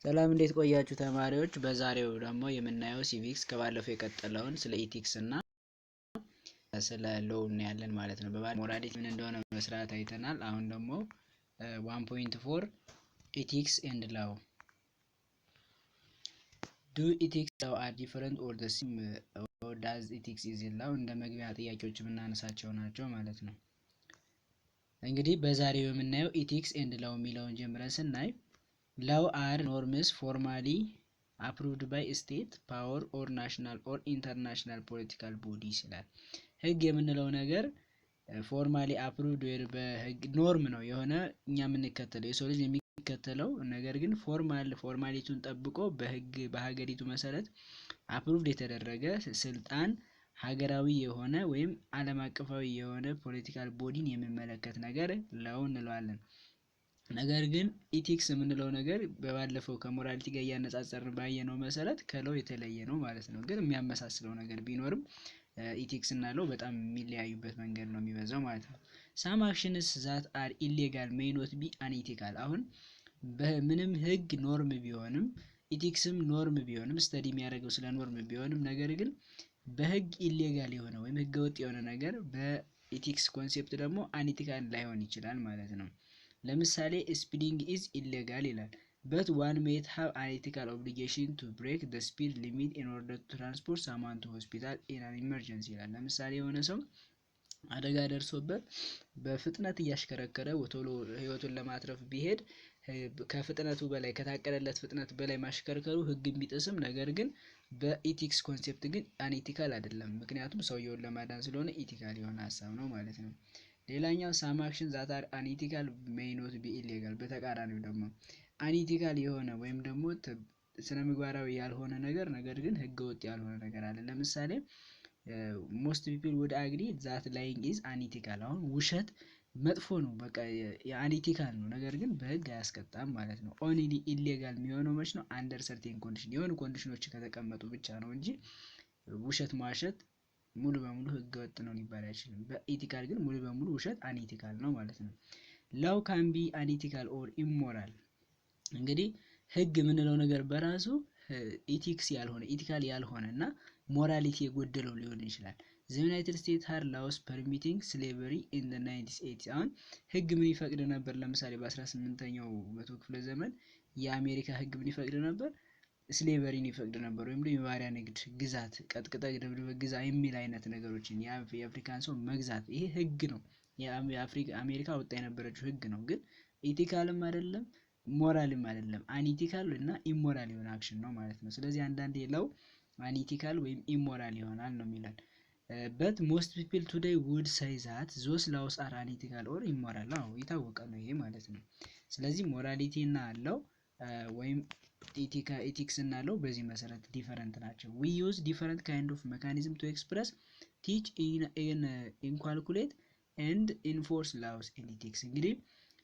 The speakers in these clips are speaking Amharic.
ሰላም እንዴት ቆያችሁ ተማሪዎች? በዛሬው ደግሞ የምናየው ሲቪክስ ከባለፈው የቀጠለውን ስለ ኢቲክስ እና ስለ ሎው እናያለን ማለት ነው። በባለፈው ሞራሊቲ ምን እንደሆነ መስራት አይተናል። አሁን ደግሞ 1.4 ኢቲክስ ኤንድ ሎው ዱ ኢቲክስ ሎው አር ዲፈረንት ኦር ዘ ሴም ኦር ዳዝ ኢቲክስ ኢዝ ሎው እንደ መግቢያ ጥያቄዎች የምናነሳቸው ናቸው ማለት ነው። እንግዲህ በዛሬው የምናየው ኢቲክስ ኤንድ ሎው የሚለውን ጀምረን ስናይ Law are norms formally approved by state, power or national or international political bodies ይላል። ህግ የምንለው ነገር ፎርማሊ አፕሩቭድ ወይ በህግ ኖርም ነው የሆነ እኛ የምንከተለው የሰው ልጅ የሚከተለው ነገር ግን ፎርማሊቲውን ጠብቆ በህግ በሀገሪቱ መሰረት አፕሩቭድ የተደረገ ስልጣን ሀገራዊ የሆነ ወይም ዓለም አቀፋዊ የሆነ ፖለቲካል ቦዲን የሚመለከት ነገር ላው እንለዋለን። ነገር ግን ኢቲክስ የምንለው ነገር በባለፈው ከሞራሊቲ ጋር ያነጻጸርን ባየነው መሰረት ከለው የተለየ ነው ማለት ነው። ግን የሚያመሳስለው ነገር ቢኖርም ኢቲክስ እና ለው በጣም የሚለያዩበት መንገድ ነው የሚበዛው ማለት ነው። ሳም አክሽንስ ዛት አር ኢሌጋል ሜይ ኖት ቢ አንኢቲካል። አሁን በምንም ህግ ኖርም ቢሆንም ኢቲክስም ኖርም ቢሆንም ስተዲ የሚያደርገው ስለ ኖርም ቢሆንም ነገር ግን በህግ ኢሌጋል የሆነ ወይም ህገወጥ የሆነ ነገር በኢቲክስ ኮንሴፕት ደግሞ አንኢቲካል ላይሆን ይችላል ማለት ነው። ለምሳሌ ስፒዲንግ ኢዝ ኢሌጋል ይላል but one may have an ethical obligation to break the speed limit in order to transport someone to hospital in an emergency ይላል። ለምሳሌ የሆነ ሰው አደጋ ደርሶበት በፍጥነት እያሽከረከረ ቶሎ ህይወቱን ለማትረፍ ቢሄድ ከፍጥነቱ በላይ ከታቀደለት ፍጥነት በላይ ማሽከርከሩ ህግ ቢጥስም ነገር ግን በኢቲክስ ኮንሴፕት ግን አንኢቲካል አይደለም። ምክንያቱም ሰውየውን ለማዳን ስለሆነ ኢቲካል የሆነ ሀሳብ ነው ማለት ነው። ሌላኛው ሳም አክሽን ዛት አር አንኢቲካል ሜይ ኖት ቢ ኢሌጋል። በተቃራኒው ደግሞ አንኢቲካል የሆነ ወይም ደግሞ ስነ ምግባራዊ ያልሆነ ነገር ግን ህገወጥ ያልሆነ ነገር አለ። ለምሳሌ ሞስት ፒፕል ውድ አግሪ ዛት ላይንግ ኢዝ አንኢቲካል። አሁን ውሸት መጥፎ ነው፣ በቃ አንኢቲካል ነው፣ ነገር ግን በህግ አያስቀጣም ማለት ነው። ኦንሊ ኢሌጋል የሚሆነው መች ነው? አንደር ሰርቴን ኮንዲሽን የሆኑ ኮንዲሽኖች ከተቀመጡ ብቻ ነው እንጂ ውሸት ማዋሸት ሙሉ በሙሉ ህገ ወጥ ነው ሊባል አይችልም። በኢቲካል ግን ሙሉ በሙሉ ውሸት አንኢቲካል ነው ማለት ነው። ላው ካን ቢ አንኢቲካል ኦር ኢሞራል። እንግዲህ ህግ የምንለው ነገር በራሱ ኢቲክስ ያልሆነ ኢቲካል ያልሆነ እና ሞራሊቲ የጎደለው ሊሆን ይችላል። ዘ ዩናይትድ ስቴትስ ሃድ ላውስ ፐርሚቲንግ ስሌቨሪ ኢን ዘ 1980 አሁን ህግ ምን ይፈቅድ ነበር? ለምሳሌ በ18ኛው መቶ ክፍለ ዘመን የአሜሪካ ህግ ምን ይፈቅድ ነበር? ስሌቨሪን ይፈቅድ ነበር፣ ወይም ደግሞ የባሪያ ንግድ፣ ግዛት፣ ቀጥቅጠህ ደብድበህ ግዛ የሚል አይነት ነገሮችን የአፍሪካን ሰው መግዛት ይሄ ህግ ነው። አሜሪካ ወጣ የነበረችው ህግ ነው። ግን ኢቲካልም አይደለም ሞራልም አይደለም፣ አንኢቲካል እና ኢሞራል የሆነ አክሽን ነው ማለት ነው። ስለዚህ አንዳንዴ ለው አንኢቲካል ወይም ኢሞራል ይሆናል ነው የሚላል። but most people today would say that those laws are unethical or immoral። አዎ የታወቀ ነው ይሄ ማለት ነው። ስለዚህ ሞራሊቲ እና አለው ወይም ኢቲክስ እና ለው በዚህ መሰረት ዲፈረንት ናቸው። we use different kind of mechanism to express, teach, inculcate and enforce laws and ethics። እንግዲህ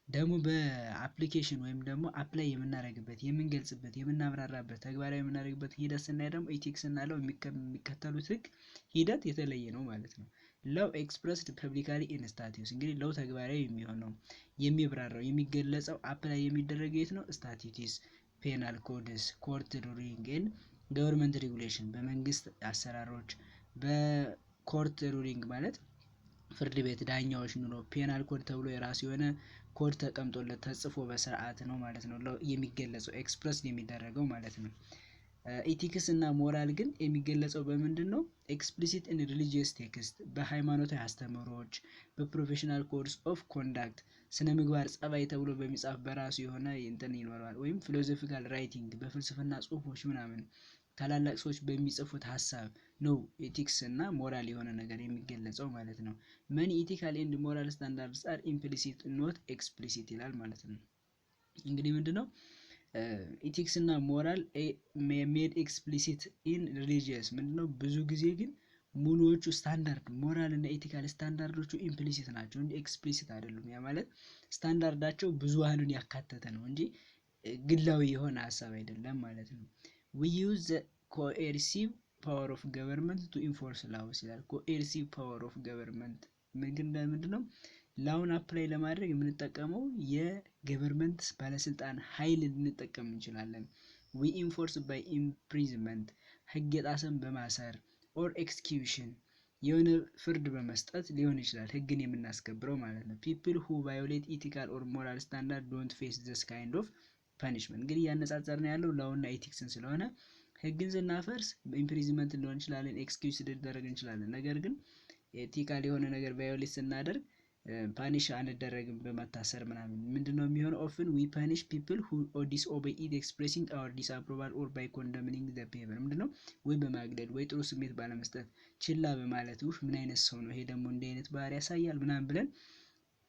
ደግሞ በአፕሊኬሽን ወይም ደግሞ አፕላይ የምናደርግበት የምንገልጽበት የምናብራራበት ተግባራዊ የምናደርግበት ሂደት ስናይ ደግሞ ኢቲክስ እና ለው የሚከተሉት ህግ ሂደት የተለየ ነው ማለት ነው። ለው ኤክስፕረስድ ፐብሊካሊ ኢን ስታቲዩስ። እንግዲህ ለው ተግባራዊ የሚሆነው የሚብራራው የሚገለጸው አፕላይ የሚደረገው የት ነው? ስታቲዩስ፣ ፔናል ኮድስ፣ ኮርት ሩሊንግ ኤንድ ገቨርንመንት ሬጉሌሽን። በመንግስት አሰራሮች፣ በኮርት ሩሊንግ ማለት ፍርድ ቤት ዳኛዎች ኑሮ፣ ፔናል ኮድ ተብሎ የራሱ የሆነ ኮድ ተቀምጦለት ተጽፎ በስርዓት ነው ማለት ነው የሚገለጸው ኤክስፕረስ የሚደረገው ማለት ነው። ኢቲክስ እና ሞራል ግን የሚገለጸው በምንድን ነው? ኤክስፕሊሲት ኢን ሪሊጂየስ ቴክስት፣ በሃይማኖታዊ አስተምህሮዎች፣ በፕሮፌሽናል ኮድስ ኦፍ ኮንዳክት፣ ስነ ምግባር ጸባይ ተብሎ በሚጻፍ በራሱ የሆነ እንትን ይኖረዋል። ወይም ፊሎሶፊካል ራይቲንግ፣ በፍልስፍና ጽሁፎች ምናምን ታላላቅ ሰዎች በሚጽፉት ሀሳብ ነው ኢቲክስ እና ሞራል የሆነ ነገር የሚገለጸው ማለት ነው። መኒ ኢቲካል ኤንድ ሞራል ስታንዳርድስ አር ኢምፕሊሲት ኖት ኤክስፕሊሲት ይላል ማለት ነው። እንግዲህ ምንድነው ኢቲክስ እና ሞራል ሜድ ኤክስፕሊሲት ኢን ሪሊጂየስ ምንድነው? ብዙ ጊዜ ግን ሙሉዎቹ ስታንዳርድ ሞራል እና ኢቲካል ስታንዳርዶቹ ኢምፕሊሲት ናቸው እንጂ ኤክስፕሊሲት አይደሉም። ያ ማለት ስታንዳርዳቸው ብዙሃኑን ያካተተ ነው እንጂ ግላዊ የሆነ ሀሳብ አይደለም ማለት ነው። we use the coercive power of government to enforce laws ይላል። coercive power of government ምንድነው? ላውን አፕላይ ለማድረግ የምንጠቀመው ገቨርንመንት ባለስልጣን ኃይል ልንጠቀም እንችላለን። ዊ ኢንፎርስ ባይ ኢምፕሪዝመንት ህግ የጣሰን በማሰር ኦር ኤክስኪዩሽን የሆነ ፍርድ በመስጠት ሊሆን ይችላል ህግን የምናስከብረው ማለት ነው። ፒፕል ሁ ቫዮሌት ኢቲካል ኦር ሞራል ስታንዳርድ ዶንት ፌስ ዚስ ካይንድ ኦፍ ፐኒሽመንት። እንግዲህ እያነጻጸርን ያለው ላውና ኤቲክስን ስለሆነ ህግን ስናፈርስ ኢምፕሪዝመንት ሊሆን ይችላለን፣ ኤክስኪዩዝ ልንደረግ እንችላለን። ነገር ግን ኤቲካል የሆነ ነገር ቫዮሌት ስናደርግ ፓኒሽ አንደረግም በመታሰር ምናምን። ምንድነው የሚሆነው? ኦፍን ዊ ፓኒሽ ፒፕል ሁ ዲስኦቤይ ኢት ኤክስፕሬሲንግ አወር ዲስአፕሮቫል ኦር ባይ ኮንደምኒንግ ዘ ቢሄቪየር። ምንድነው? ወይ በማግደል ወይ ጥሩ ስሜት ባለመስጠት ችላ በማለት ምን አይነት ሰው ነው ይሄ ደግሞ እንዲህ አይነት ባህሪ ያሳያል ምናምን ብለን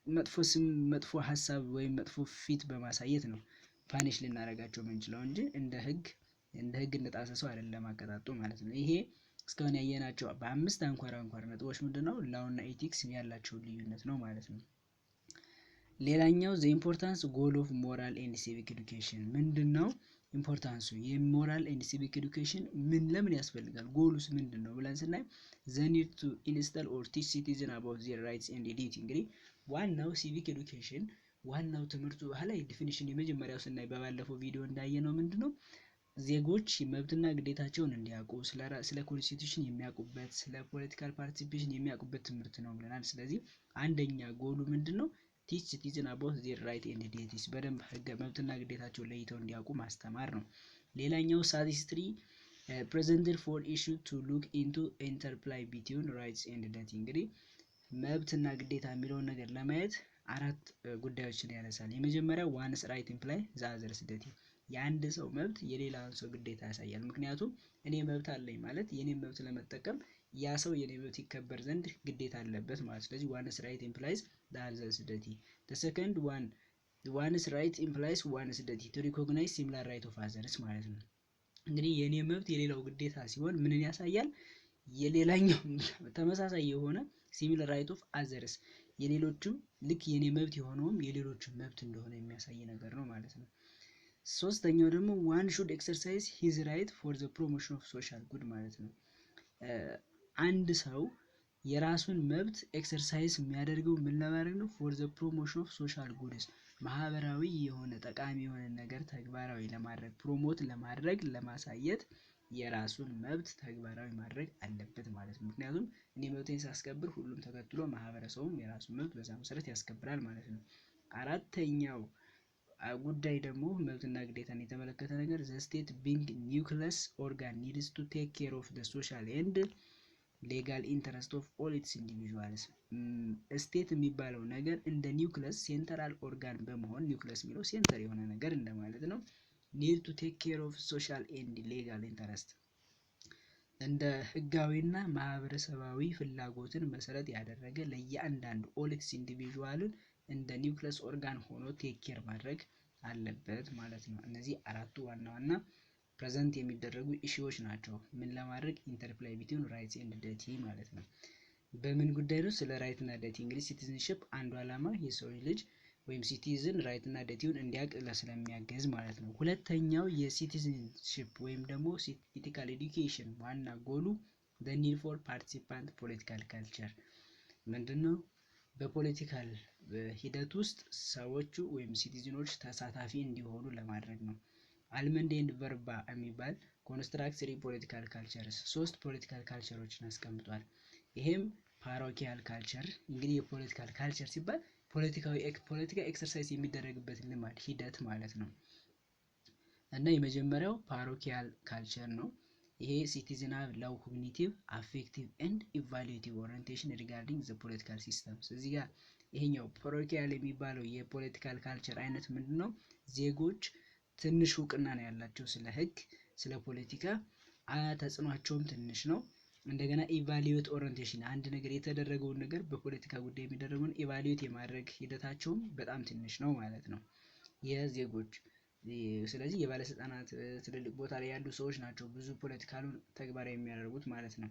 መጥፎ ስም፣ መጥፎ ሀሳብ ወይም መጥፎ ፊት በማሳየት ነው ፓኒሽ ልናደርጋቸው የምንችለው እንጂ እንደ ህግ እንደጣሰ ሰው አይደለም አቀጣጡ ማለት ነው። ይሄ እስካሁን ያየናቸው በአምስት አንኳር ነጥቦች ምንድነው ላውና ኤቲክስ ያላቸው ልዩነት ነው ማለት ነው። ሌላኛው ዘ ኢምፖርታንስ ጎል ኦፍ ሞራል ኤንድ ሲቪክ ኤዱኬሽን ምንድነው? ኢምፖርታንሱ የሞራል ኤንድ ሲቪክ ኤዱኬሽን ለምን ያስፈልጋል? ጎሉስ ምንድነው ብለን ስናይ ዘ ኒድ ቱ ኢንስታል ኦር ቲች ሲቲዝን አባውት ዜር ራይትስ ኤንድ ዲዩቲ። እንግዲህ ዋናው ሲቪክ ኤዱኬሽን ዋናው ትምህርቱ ላይ ዲፊኒሽን የመጀመሪያው ስናይ በባለፈው ቪዲዮ እንዳየነው ምንድነው ዜጎች መብትና ግዴታቸውን እንዲያውቁ ስለ ኮንስቲቱሽን የሚያውቁበት ስለ ፖለቲካል ፓርቲሲፔሽን የሚያውቁበት ትምህርት ነው ብለናል። ስለዚህ አንደኛ ጎሉ ምንድነው? ቲች ሲቲዝን አባውት ዜር ራይት ኤንድ ዲዩቲስ በደንብ ህገ መብትና ግዴታቸውን ለይተው እንዲያውቁ ማስተማር ነው። ሌላኛው ሳቲስትሪ ፕሬዘንትድ ፎር ኢሹ ቱ ሉክ ኢንቱ ኢንተርፕላይ ቢትዊን ራይትስ ኤንድ ዲዩቲ። እንግዲህ መብትና ግዴታ የሚለውን ነገር ለማየት አራት ጉዳዮችን ያነሳል። የመጀመሪያው ዋንስ ራይት ኢምፕላይ ዘ አዘርስ ዲዩቲ የአንድ ሰው መብት የሌላውን ሰው ግዴታ ያሳያል። ምክንያቱም እኔ መብት አለኝ ማለት የኔ መብት ለመጠቀም ያ ሰው የኔ መብት ይከበር ዘንድ ግዴታ አለበት ማለት። ስለዚህ ዋንስ ራይት ኢምፕላይዝ ዘ አዘርስ ዲዩቲ። ዘ ሰከንድ ዋንስ ራይት ኢምፕላይዝ ዋንስ ዲዩቲ ቱ ሪኮግናይዝ ሲሚላር ራይት ኦፍ አዘርስ ማለት ነው። እንግዲህ የኔ መብት የሌላው ግዴታ ሲሆን ምንን ያሳያል? የሌላኛው ተመሳሳይ የሆነ ሲሚላር ራይት ኦፍ አዘርስ የሌሎችም ልክ የኔ መብት የሆነውም የሌሎችም መብት እንደሆነ የሚያሳይ ነገር ነው ማለት ነው። ሶስተኛው ደግሞ ዋን ሹድ ኤክሰርሳይዝ ሂዝ ራይት ፎር ዘ ፕሮሞሽን ኦፍ ሶሻል ጉድ ማለት ነው። አንድ ሰው የራሱን መብት ኤክሰርሳይዝ የሚያደርገው ምን ለማድረግ ነው? ፎር ዘ ፕሮሞሽን ኦፍ ሶሻል ጉድስ ማህበራዊ የሆነ ጠቃሚ የሆነ ነገር ተግባራዊ ለማድረግ ፕሮሞት ለማድረግ ለማሳየት የራሱን መብት ተግባራዊ ማድረግ አለበት ማለት ነው። ምክንያቱም እኔ መብቴን ሳስከብር ሁሉም ተከትሎ ማህበረሰቡም የራሱን መብት በዛ መሰረት ያስከብራል ማለት ነው። አራተኛው ጉዳይ ደግሞ መብትና ግዴታን የተመለከተ ነገር ዘ ስቴት ቢንግ ኒውክለስ ኦርጋን ኒድስ ቱ ቴክ ኬር ኦፍ ዘ ሶሻል ኤንድ ሌጋል ኢንተረስት ኦፍ ኦል ኢትስ ኢንዲቪዥዋልስ። ስቴት የሚባለው ነገር እንደ ኒውክለስ ሴንትራል ኦርጋን በመሆን ኒውክለስ የሚለው ሴንተር የሆነ ነገር እንደማለት ነው። ኒድ ቱ ቴክ ኬር ኦፍ ሶሻል ኤንድ ሌጋል ኢንተረስት እንደ ህጋዊና ማህበረሰባዊ ፍላጎትን መሰረት ያደረገ ለእያንዳንዱ ኦል ኢትስ ኢንዲቪዥዋልን እንደ ኒውክለስ ኦርጋን ሆኖ ቴክ ኬር ማድረግ አለበት ማለት ነው። እነዚህ አራቱ ዋና ዋና ፕሬዘንት የሚደረጉ ኢሹዎች ናቸው። ምን ለማድረግ? ኢንተርፕላይ ቢትዊን ራይትስ ኤንድ ዲዩቲ ማለት ነው። በምን ጉዳይ ነው? ስለ ራይት እና ዲዩቲ። እንግዲህ ሲቲዝንሺፕ አንዱ ዓላማ የሰው ልጅ ወይም ሲቲዝን ራይት እና ዲዩቲውን እንዲያውቅ ስለሚያገዝ ማለት ነው። ሁለተኛው የሲቲዝንሺፕ ወይም ደግሞ ኢቲካል ኤዱኬሽን ዋና ጎሉ the need for participant political culture ምንድነው? በፖለቲካል ሂደት ውስጥ ሰዎቹ ወይም ሲቲዝኖች ተሳታፊ እንዲሆኑ ለማድረግ ነው። አልመንድ ኤንድ ቨርባ የሚባል ኮንስትራክት ስሪ ፖለቲካል ካልቸርስ ሶስት ፖለቲካል ካልቸሮችን አስቀምጧል። ይሄም ፓሮኪያል ካልቸር እንግዲህ የፖለቲካል ካልቸር ሲባል ፖለቲካ ኤክሰርሳይዝ የሚደረግበት ልማድ ሂደት ማለት ነው። እና የመጀመሪያው ፓሮኪያል ካልቸር ነው። ይሄ ሲቲዝናል ላው ኮግኒቲቭ አፌክቲቭ ኤንድ ኢቫሉዌቲቭ ኦሪየንቴሽን ሪጋርዲንግ ዘ ፖለቲካል ሲስተምስ። እዚህ ጋር ይሄኛው ፓሮኪያል የሚባለው የፖለቲካል ካልቸር አይነት ምንድነው? ዜጎች ትንሽ እውቅና ነው ያላቸው ስለ ህግ፣ ስለ ፖለቲካ ተጽዕኗቸውም ትንሽ ነው። እንደገና ኢቫሉዌት ኦሪየንቴሽን አንድ ነገር የተደረገውን ነገር በፖለቲካ ጉዳይ የሚደረገውን ኢቫሉዌት የማድረግ ሂደታቸውም በጣም ትንሽ ነው ማለት ነው የዜጎች። ስለዚህ የባለስልጣናት ትልልቅ ቦታ ላይ ያሉ ሰዎች ናቸው ብዙ ፖለቲካሉን ተግባራዊ የሚያደርጉት ማለት ነው።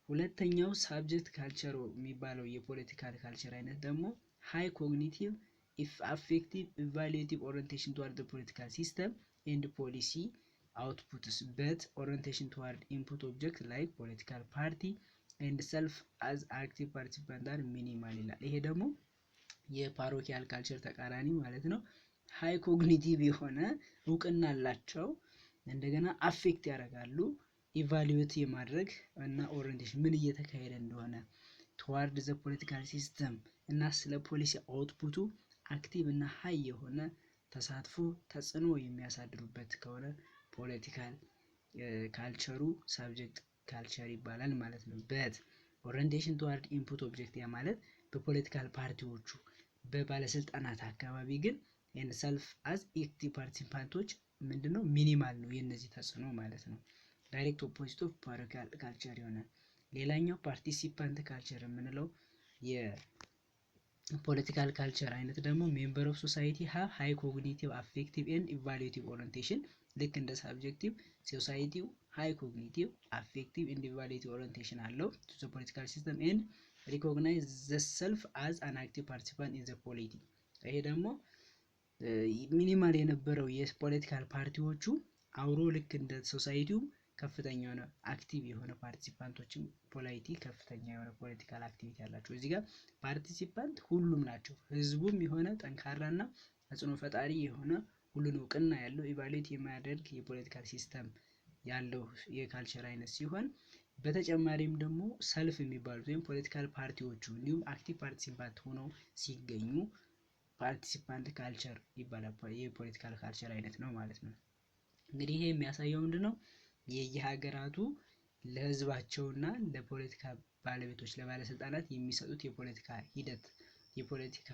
ሁለተኛው ሳብጀክት ካልቸር የሚባለው የፖለቲካል ካልቸር አይነት ደግሞ ሃይ ኮግኒቲቭ አፌክቲቭ ኢቫሉዌቲቭ ኦሪየንቴሽን ቱዋርድ ፖለቲካል ሲስተም ኤንድ ፖሊሲ outputs but orientation toward input object like political party and self as active participant are minimal ይላል። ይሄ ደግሞ የፓሮኪያል ካልቸር ተቃራኒ ማለት ነው። ሃይ ኮግኒቲቭ የሆነ እውቅና አላቸው። እንደገና አፌክት ያደርጋሉ። ኢቫሉዌት የማድረግ እና ኦሪየንቴሽን ምን እየተካሄደ እንደሆነ ተዋርድ ዘ ፖለቲካል ሲስተም እና ስለ ፖሊሲ አውትፑቱ አክቲቭ እና ሃይ የሆነ ተሳትፎ ተጽዕኖ የሚያሳድሩበት ከሆነ ፖለቲካል ካልቸሩ ሳብጀክት ካልቸር ይባላል ማለት ነው። በት ኦሪየንቴሽን ተዋርድ ኢንፑት ኦብጀክት ያ ማለት በፖለቲካል ፓርቲዎቹ በባለስልጣናት አካባቢ ግን ኤንድ ሰልፍ አዝ ኤክቲቭ ፓርቲሲፓንቶች ምንድነው ሚኒማል ነው የነዚህ ተጽዕኖ ማለት ነው። ዳይሬክት ኦፖዚት ኦፍ ፓሪካል ካልቸር ይሆናል። ሌላኛው ፓርቲሲፓንት ካልቸር የምንለው የፖለቲካል ካልቸር አይነት ደግሞ ሜምበር ኦፍ ሶሳይቲ ሃቭ ሃይ ኮግኒቲቭ አፌክቲቭ ኤንድ ኢቫሉዌቲቭ ኦሪየንቴሽን ልክ እንደ ሳብጀክቲቭ ሶሳይቲው ሃይ ኮግኒቲቭ አፌክቲቭ ኤንድ ኢቫሉዌቲቭ ኦሪየንቴሽን አለው ቱ ዘ ፖለቲካል ሲስተም ኤንድ ሪኮግናይዝ ዘ ሰልፍ አዝ አን አክቲቭ ፓርቲሲፓንት ኢን ዘ ፖሊቲ። ይሄ ደግሞ ሚኒማል የነበረው የፖለቲካል ፓርቲዎቹ አውሮ ልክ እንደ ሶሳይቲው ከፍተኛ የሆነ አክቲቭ የሆነ ፓርቲሲፓንቶችም ፖላይቲ ከፍተኛ የሆነ ፖለቲካል አክቲቪቲ ያላቸው እዚህ ጋር ፓርቲሲፓንት ሁሉም ናቸው። ህዝቡም የሆነ ጠንካራና ተጽዕኖ ፈጣሪ የሆነ ሁሉን እውቅና ያለው ኢቫሉዌት የማያደርግ የፖለቲካል ሲስተም ያለው የካልቸር አይነት ሲሆን በተጨማሪም ደግሞ ሰልፍ የሚባሉት ወይም ፖለቲካል ፓርቲዎቹ እንዲሁም አክቲቭ ፓርቲሲፓንት ሆነው ሲገኙ ፓርቲሲፓንት ካልቸር ይባላል። የፖለቲካል ካልቸር አይነት ነው ማለት ነው። እንግዲህ ይሄ የሚያሳየው ምንድነው የየሀገራቱ ለህዝባቸውና ለፖለቲካ ባለቤቶች ለባለስልጣናት የሚሰጡት የፖለቲካ ሂደት የፖለቲካ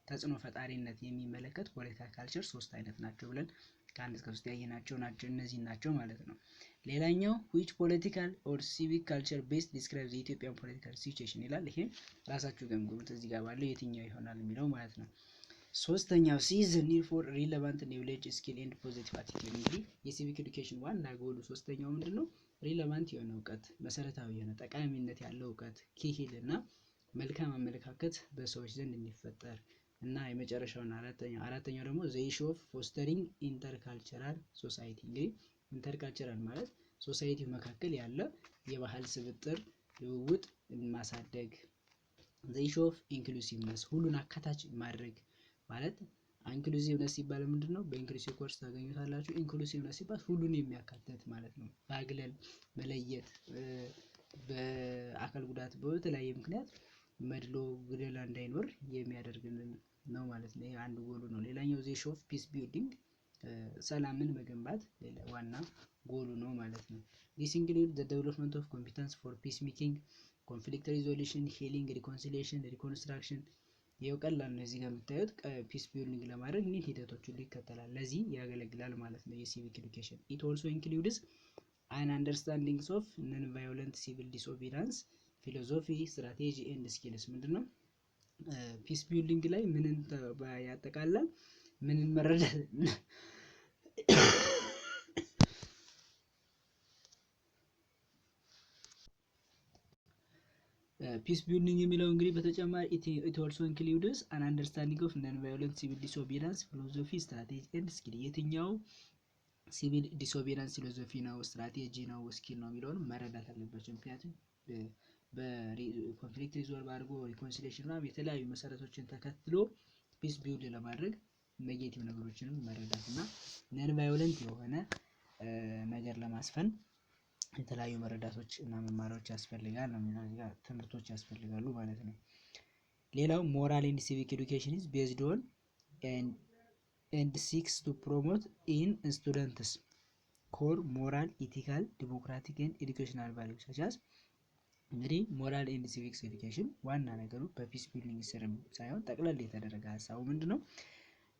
ተጽዕኖ ፈጣሪነት የሚመለከት ፖለቲካል ካልቸር ሶስት አይነት ናቸው ብለን ከአንድ እስከ ሶስት ያየናቸው ናቸው እነዚህ ናቸው ማለት ነው። ሌላኛው which political or civic culture best describes the Ethiopian political situation ይላል። ይሄም ራሳችሁ ገምግሙት እዚህ ጋር ባለው የትኛው ይሆናል የሚለው ማለት ነው። ሶስተኛው see the need for relevant knowledge skill and positive attitude እንግዲህ የሲቪክ ኤዱኬሽን ዋና ጎሉ ሶስተኛው ምንድነው ሪሌቫንት የሆነ እውቀት መሰረታዊ የሆነ ጠቃሚነት ያለው እውቀት ክሂል እና መልካም አመለካከት በሰዎች ዘንድ እንዲፈጠር እና የመጨረሻውና አራተኛው ደግሞ the issue of fostering intercultural society እንግዲህ ኢንተርካልቸራል ማለት ሶሳይቲ መካከል ያለ የባህል ስብጥር ልውውጥ ማሳደግ the issue of inclusiveness ሁሉን አካታች ማድረግ ማለት ኢንክሉሲቭነስ ሲባል ምንድነው በኢንክሉሲቭ ኮርስ ታገኙታላችሁ። ኢንክሉሲቭነስ ሲባል ሁሉን የሚያካትት ማለት ነው። ማግለል መለየት በአካል ጉዳት በተለያየ ምክንያት መድሎ ግደላ እንዳይኖር የሚያደርግልን ነው ማለት ነው። ይሄ አንዱ ጎሉ ነው። ሌላኛው the issue of peace building ሰላምን መገንባት ዋና ጎሉ ነው ማለት ነው። this includes the development of competence for peace making conflict resolution healing reconciliation reconstruction ይሄው ቀላል ነው። እዚህ ጋር የምታዩት ፒስ ቢልዲንግ ለማድረግ ምን ሂደቶች ሁሉ ይከተላል ለዚህ ያገለግላል ማለት ነው የሲቪክ ኤዱኬሽን። it also includes an understanding of non-violent civil disobedience philosophy strategy and skills ምንድነው ፒስ ቢልዲንግ ላይ ምንን ያጠቃልላል ምንን መረዳት ፒስ ቢልዲንግ የሚለው እንግዲህ በተጨማሪ it also includes an understanding of non-violent civil disobedience philosophy strategy and skill የትኛው ሲቪል ዲስኦቢዲየንስ ፊሎሶፊ ነው ስትራቴጂ ነው ስኪል ነው የሚለውን መረዳት አለባቸው። ምክንያቱም በኮንፍሊክት ሪዞልቭ አድርጎ ሪኮንሲሊዬሽን እና የተለያዩ መሰረቶችን ተከትሎ ፒስ ቢልድ ለማድረግ ኔጌቲቭ ነገሮችንም መረዳት እና ነን ቫዮለንት የሆነ ነገር ለማስፈን የተለያዩ መረዳቶች እና መማሪያዎች ያስፈልጋል ነው የሚለው እዚህ ጋር ትምህርቶች ያስፈልጋሉ ማለት ነው። ሌላው ሞራል ኤንድ ሲቪክ ኤዱኬሽን ኢዝ ቤዝድ ኦን and seeks to promote in students core moral ethical democratic and educational values such as እንግዲህ ሞራል ኤንድ ሲቪክስ ኤዱኬሽን ዋና ነገሩ በፒስ ቢልዲንግ ስር ሳይሆን ጠቅላላ የተደረገ ሀሳቡ ምንድነው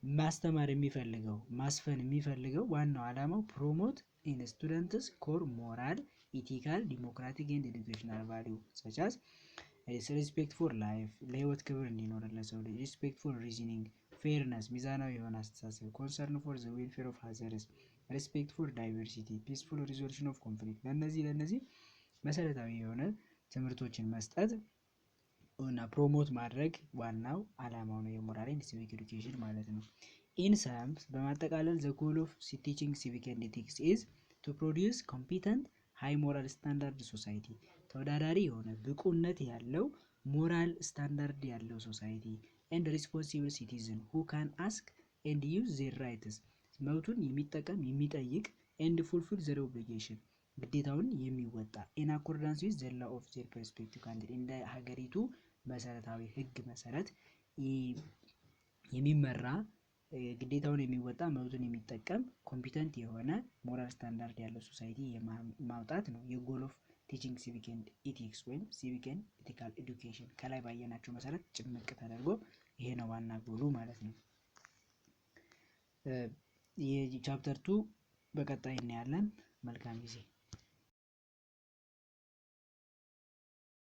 ማስተማር የሚፈልገው ማስፈን የሚፈልገው ዋናው ዓላማው ፕሮሞት ኢን ስቱደንትስ ኮር ሞራል ኢቲካል ዲሞክራቲክ ኤንድ ኤዱኬሽናል ቫልዩ such as ሪስፔክት ፎር ላይፍ ለህይወት ክብር እንዲኖርለት ሰው ልጅ ሪስፔክት ፎር ሪዝኒንግ ፌርነስ ሚዛናዊ የሆነ አስተሳሰብ ኮንሰርን ፎር ዘ ዌልፌር ኦፍ አዘርስ ሪስፔክት ፎር ዳይቨርሲቲ ፒስፉል ሪዞሉሽን ኦፍ ኮንፍሊክት ለነዚህ መሰረታዊ የሆነ ትምህርቶችን መስጠት እና ፕሮሞት ማድረግ ዋናው ዓላማው ነው የሞራል ኤንድ ሲቪክ ኤዱኬሽን ማለት ነው። ኢን ሰምስ በማጠቃለል the goal of teaching civic and ethics is to produce competent high moral standard society ተወዳዳሪ የሆነ ብቁነት ያለው ሞራል ስታንዳርድ ያለው ሶሳይቲ and responsible citizen who can ask ኤንድ ዩዝ ዜር ራይትስ መብቱን የሚጠቀም የሚጠይቅ ኤንድ ፉልፊል ዘር ኦብሊጌሽን ግዴታውን የሚወጣ ኢን አኮርዳንስ ዊዝ ዘ ላው ኦፍ ዜር ፐርስፔክቲቭ ካንትሪ እንደ ሀገሪቱ መሰረታዊ ህግ መሰረት የሚመራ ግዴታውን የሚወጣ መብቱን የሚጠቀም ኮምፒተንት የሆነ ሞራል ስታንዳርድ ያለው ሶሳይቲ ማውጣት ነው የጎል ኦፍ ቲቺንግ ሲቪክ ኤንድ ኢቲክስ ወይም ሲቪክ ኤንድ ኢቲካል ኤዱኬሽን ከላይ ባየናቸው መሰረት ጭምቅ ተደርጎ ይሄ ነው ዋና ጎሉ ማለት ነው። የቻፕተር 2 በቀጣይ እናያለን። መልካም ጊዜ